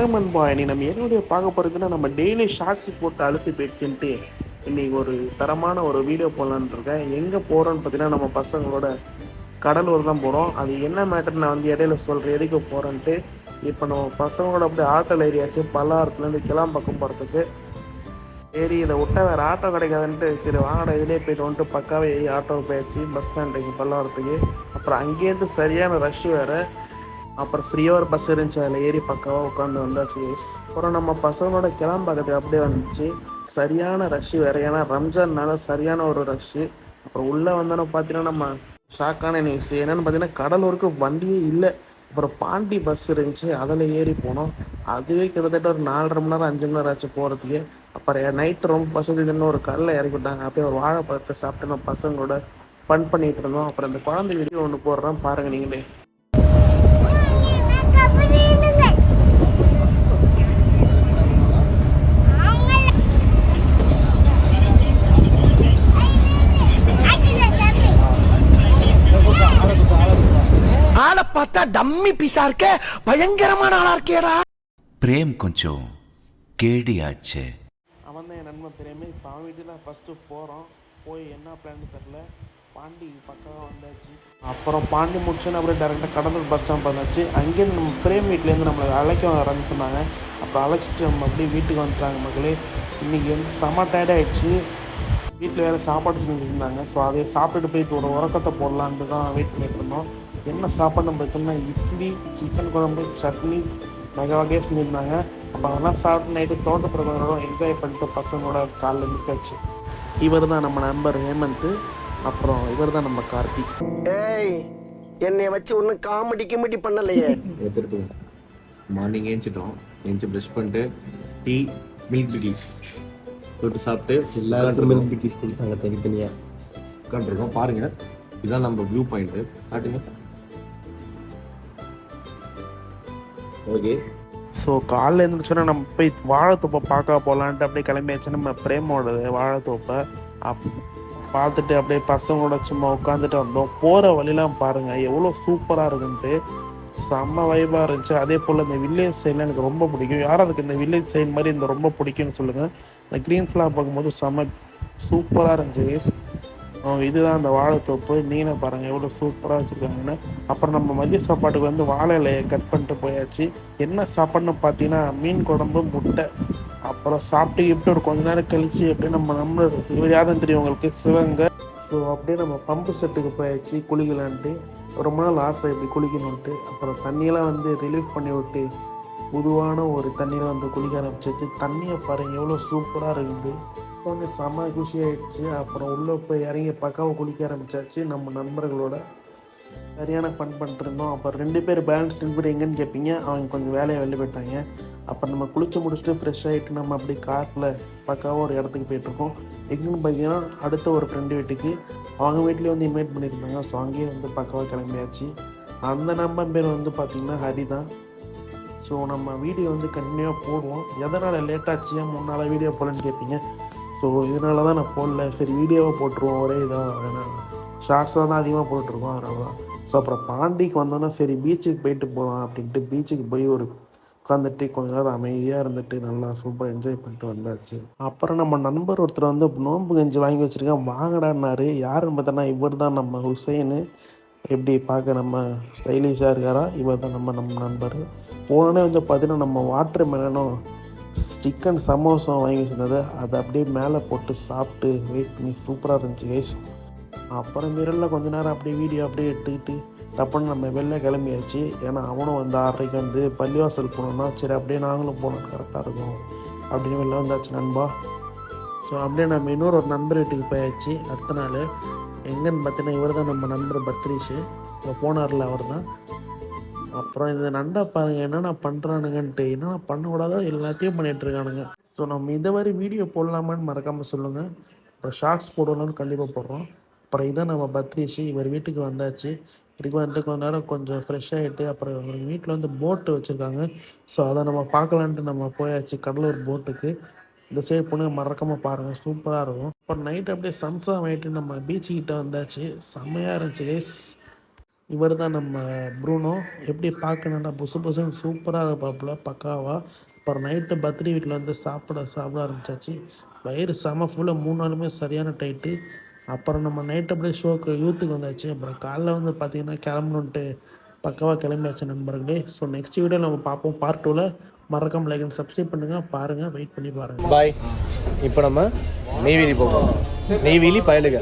வணக்கம் நண்பா. இன்னைக்கு நம்ம என்னுடைய பார்க்க போகிறதுன்னா நம்ம டெய்லி ஷார்ட்ஸ் போட்டு அழுத்தி போயிடுச்சுன்ட்டு இன்னைக்கு ஒரு தரமான ஒரு வீடியோ போடலான்னு இருக்கேன். எங்கே போகிறோன்னு பார்த்தீங்கன்னா நம்ம பசங்களோட கடலூர் தான் போகிறோம். அது என்ன மேட்டர் நான் வந்து இடையில சொல்கிறேன் எதுக்கு போகிறேன்ட்டு. இப்போ நம்ம பசங்களோட அப்படியே ஆட்டோவில் ஏரியாச்சு பல்லாரத்துலேருந்து கிளம்பக்கம் போகிறதுக்கு. சரி இதை விட்டா வேறு ஆட்டோ கிடைக்காதுன்ட்டு சரி வாங்கடா இதிலே போய்ட்டு வந்துட்டு பக்காவே ஆட்டோ போயாச்சு பஸ் ஸ்டாண்டுக்கு பல்லாரத்துக்கு. அப்புறம் அங்கேருந்து சரியான ரஷ் வேறு. அப்புறம் ஃப்ரீயாக ஒரு பஸ் இருந்துச்சு, அதில் ஏறி பக்காவாக உட்காந்து வந்தாச்சு. அப்புறம் நம்ம பசங்களோட கிளம்பாக்கத்து அப்படியே வந்துச்சு. சரியான ரஷ்ஷு வேறு, ஏன்னா ரம்ஜான்னால சரியான ஒரு ரஷ்ஷு. அப்புறம் உள்ளே வந்தோன்னு பார்த்தீங்கன்னா நம்ம ஷாக்கான நியூஸ் என்னென்னு பார்த்தீங்கன்னா கடலூருக்கு வண்டியே இல்லை. அப்புறம் பாண்டி பஸ் இருந்துச்சு, அதில் ஏறி போனோம். அதுவே கிட்டத்தட்ட ஒரு 4.5 மணி நேரம் 5 மணி நேரம் ஆச்சு போகிறதுக்கு. அப்புறம் நைட்டு ரொம்ப பசங்க ஒரு கல்லில் இறக்கி விட்டாங்க. அப்படியே ஒரு வாழைப்பழத்தை சாப்பிட்டு நம்ம பசங்களோட ஃபன் பண்ணிகிட்டு இருந்தோம். அப்புறம் இந்த குழந்தை வீடியோ ஒன்று போடுறோம் பாருங்கள் நீங்களே. ஆளை பார்த்தா டம்மி பீஸா இருக்க, பயங்கரமான ஆளா இருக்கேடா. பிரேம் கொஞ்சம் கேடியாச்சு. அவன் தான் என் நண்பன் பிரேமே. இப்போ அவன் வீட்டுக்கு தான் ஃபஸ்ட்டு போகிறோம். போய் என்ன பிளான்னு தெரில. பாண்டி பக்காவாக வந்தாச்சு. அப்புறம் பாண்டி முடிச்சோன்னு அப்படியே டேரெக்டாக கடலூர் பஸ் ஸ்டாண்ட் வந்தாச்சு. அங்கேருந்து நம்ம பிரேம் வீட்டிலேருந்து நம்மளை அழைக்க வரேன்னு சொன்னாங்க. அப்புறம் அழைச்சிட்டு நம்ம அப்படியே வீட்டுக்கு வந்துட்டாங்க மக்களே. இன்றைக்கி வந்து செம்ம டயர்டாகிடுச்சு. வீட்டில் வேறு சாப்பாடு செஞ்சுருந்தாங்க. ஸோ அதை சாப்பிட்டுட்டு போயிட்டு ஒரு உறக்கத்தை போடலான்ட்டு தான் வெயிட் பண்ணிட்டு இருந்தோம். என்ன சாப்பாடு நம்ம பார்த்தோம்னா இட்லி, சிக்கன் குழம்பு, சட்னி வகை வகையாக செஞ்சுருந்தாங்க. அப்போ அதெல்லாம் சாப்பிட்டு நைட்டு தோட்டப்புறங்களோட என்ஜாய் பண்ணிட்டு பசங்களோட காலில் நிற்காச்சு. இவர் தான் நம்ம நண்பர் ஹேமந்த். அப்புறம் இவர் தான் நம்ம கார்த்திக். ஏய், என்னை வச்சு ஒன்றும் காமெடி கிமெடி பண்ணலையே. எடுத்துகிட்டு மார்னிங் ஏஞ்சிட்டோம். ஏஞ்சி ப்ரஷ் பண்ணிட்டு டீ, மில்க் பிக்கீஸ் போட்டு சாப்பிட்டு எல்லாருக்கும் மில்க் பிக்கீஸ் கொடுத்தாங்க தனித்தனியாக உட்காந்துருக்கோம். பாருங்கள், இதுதான் நம்ம வியூ பாயிண்ட்டு. காட்டுங்க. ஓகே, ஸோ காலைல எழுந்திரிச்சோன்னா நம்ம போய் வாழைத்தோப்பை பார்க்க போகலான்ட்டு அப்படியே கிளம்பியாச்சு. நம்ம பிரேமோட வாழைத்தோப்பை பார்த்துட்டு அப்படியே பசங்களோட சும்மா உட்காந்துட்டு வந்தோம். போகிற வழிலாம் பாருங்கள் எவ்வளோ சூப்பராக இருக்குன்ட்டு. செம்ம வைபாக இருந்துச்சு. அதே போல் இந்த வில்லேஜ் சைட்லாம் எனக்கு ரொம்ப பிடிக்கும். யாராருக்கு இந்த வில்லேஜ் சைடு மாதிரி இந்த ரொம்ப பிடிக்கும்னு சொல்லுங்கள். இந்த க்ரீன் ஃப்ளார் பார்க்கும்போது செம்ம சூப்பராக இருந்துச்சு. இதுதான் அந்த வாழைத்தோப்பு. நீனை பாருங்கள் எவ்வளோ சூப்பராக வச்சுருக்காங்கன்னு. அப்புறம் நம்ம மதிய சாப்பாட்டுக்கு வந்து வாழை இலையை கட் பண்ணிட்டு போயாச்சு. என்ன சாப்பாடுன்னு பார்த்தீங்கன்னா மீன் குழம்பு, முட்டை. அப்புறம் சாப்பிட்டு இப்படி ஒரு கொஞ்ச நேரம் கழிச்சு அப்படியே நம்ம இவர் யாருன்னு தெரியும் உங்களுக்கு, சிவங்க. ஸோ அப்படியே நம்ம பம்பு செட்டுக்கு போயாச்சு குளிக்கலான்ட்டு. ரொம்ப நாள் ஆசை இப்படி குளிக்கணுன்ட்டு. அப்புறம் தண்ணியெல்லாம் வந்து ரிலீஃப் பண்ணி விட்டு பொதுவான ஒரு தண்ணியில் வந்து குளிக்க ஆரம்பிச்சிச்சு. தண்ணியை பாருங்கள் எவ்வளோ சூப்பராக இருக்குது. கொஞ்சம் செம்ம குஷி ஆகிடுச்சு. அப்புறம் உள்ளே போய் இறங்கி பக்காவை குளிக்க ஆரம்பித்தாச்சு நம்ம நண்பர்களோட. சரியான ஃபன் பண்ணிட்டுருந்தோம். அப்புறம் 2 பேர் பேலன்ஸ் 2 பேர் எங்கேன்னு கேட்பீங்க, அவங்க கொஞ்சம் வேலையை வெளில போயிட்டாங்க. அப்புறம் நம்ம குளிச்சு முடிச்சுட்டு ஃப்ரெஷ் ஆகிட்டு நம்ம அப்படியே காரில் பக்காவாக ஒரு இடத்துக்கு போயிட்டுருக்கோம். எங்கேன்னு பார்த்தீங்கன்னா அடுத்த ஒரு ஃப்ரெண்டு வீட்டுக்கு. அவங்க வீட்லேயே வந்து இன்வைட் பண்ணியிருந்தாங்க. ஸோ அங்கேயே வந்து பக்காவாக கிளம்பியாச்சு. அந்த நம்பர் பேர் வந்து பார்த்திங்கன்னா ஹரி தான். ஸோ நம்ம வீடியோ வந்து கண்டினியூவாக போடுவோம். எதனால் லேட்டாச்சு, முன்னால் வீடியோ போடலன்னு கேட்பீங்க. ஸோ இதனால தான் நான் போடல. சரி வீடியோவை போட்டுருவோம் ஒரே இதாக, ஏன்னா ஷார்ட்ஸாக தான் அதிகமாக போட்டுருக்கோம் அதனால தான். ஸோ அப்புறம் பாண்டிக்கு வந்தோன்னா சரி பீச்சுக்கு போயிட்டு போகலாம் அப்படின்ட்டு பீச்சுக்கு போய் ஒரு உட்காந்துட்டு கொஞ்ச நேரம் அமைதியாக இருந்துட்டு நல்லா சூப்பராக என்ஜாய் பண்ணிட்டு வந்தாச்சு. அப்புறம் நம்ம நண்பர் ஒருத்தர் வந்து நோன்பு கஞ்சி வாங்கி வச்சுருக்கேன் வாங்கடான்னாரு. யாருன்னு பார்த்தோன்னா இவர் தான் நம்ம ஹுசைனு. எப்படி பார்க்க நம்ம ஸ்டைலிஷாக இருக்காரா, இவர் தான் நம்ம நண்பர். போனோடனே வந்து பார்த்தீங்கன்னா நம்ம வாட்டர் மெலனும் சிக்கன் சமோசா வாங்கி வச்சுருந்தது அதை அப்படியே மேலே போட்டு சாப்பிட்டு வெயிட் பண்ணி சூப்பராக இருந்துச்சு கைஸ். அப்புறம் மிரலில் கொஞ்ச நேரம் அப்படியே வீடியோ அப்படியே எடுத்துக்கிட்டு டப்புன்னு நம்ம வெளில கிளம்பியாச்சு. ஏன்னா அவனும் வந்து 6:30 வந்து பள்ளிவாசல் போனோம்னா சரி அப்படியே நாங்களும் போனோம் கரெக்டாக இருக்கும் அப்படின்னு வெளில வந்தாச்சு நண்பா. ஸோ அப்படியே நம்ம இன்னொரு நண்பர் வீட்டுக்கு போயாச்சு. அடுத்த நாள் எங்கன்னு பார்த்தீங்கன்னா இவர் தான் நம்ம நண்பர் பத்ரீஷு. இப்போ போனார்ல அவர் தான். அப்புறம் இந்த நண்டை பாருங்கள் என்னென்ன பண்ணுறானுங்கன்ட்டு. என்னென்ன பண்ணக்கூடாதோ எல்லாத்தையும் பண்ணிகிட்ருக்கானுங்க. ஸோ நம்ம இந்த மாதிரி வீடியோ போடலாமான்னு மறக்காமல் சொல்லுங்கள். அப்புறம் ஷார்ட்ஸ் போடலான்னு கண்டிப்பாக போடுறோம். அப்புறம் இதான் நம்ம பத்ரீஷு. இவர் வீட்டுக்கு வந்தாச்சு. வீட்டுக்கு வந்துட்டு கொஞ்ச நேரம் கொஞ்சம் ஃப்ரெஷ் ஆகிட்டு அப்புறம் இவர் வீட்டில் வந்து போட்டு வச்சுருக்காங்க. ஸோ அதை நம்ம பார்க்கலான்ட்டு நம்ம போயாச்சு கடலூர் போட்டுக்கு. இந்த சைடு பொண்ணு மறக்காமல் பாருங்கள் சூப்பராக இருக்கும். அப்புறம் நைட்டு அப்படியே சம்சா ஆகிட்டு நம்ம பீச்சுக்கிட்ட வந்தாச்சு. செம்மையாக இருந்துச்சு கைஸ். இவர் தான் நம்ம ப்ரூனோ. எப்படி பார்க்க நல்லா புசு புசுன்னு சூப்பராக இருப்பாப்புல பக்காவா. அப்புறம் நைட்டு பர்த்டே வீட்டில் வந்து சாப்பிட ஆரம்பிச்சாச்சு. வயிறு செம ஃபுல்லாக 3 நாளுமே சரியான டைட்டு. அப்புறம் நம்ம நைட் அப்படியே ஷோக்கு யூத்துக்கு வந்தாச்சு. அப்புறம் காலைல வந்து பார்த்திங்கன்னா கிளம்பணுன்ட்டு பக்காவாக கிளம்பியாச்சு நண்பர்களே. ஸோ நெக்ஸ்ட் வீடியோ நம்ம பார்ப்போம். பார்ட் 2ல் மறக்காம லைக் அண்ட் சப்ஸ்கிரைப் பண்ணுங்கள். பாருங்கள், வெயிட் பண்ணி பாருங்கள். பாய். இப்போ நம்ம நெய்வேலி போவோம். நெய்வேலி பயலுக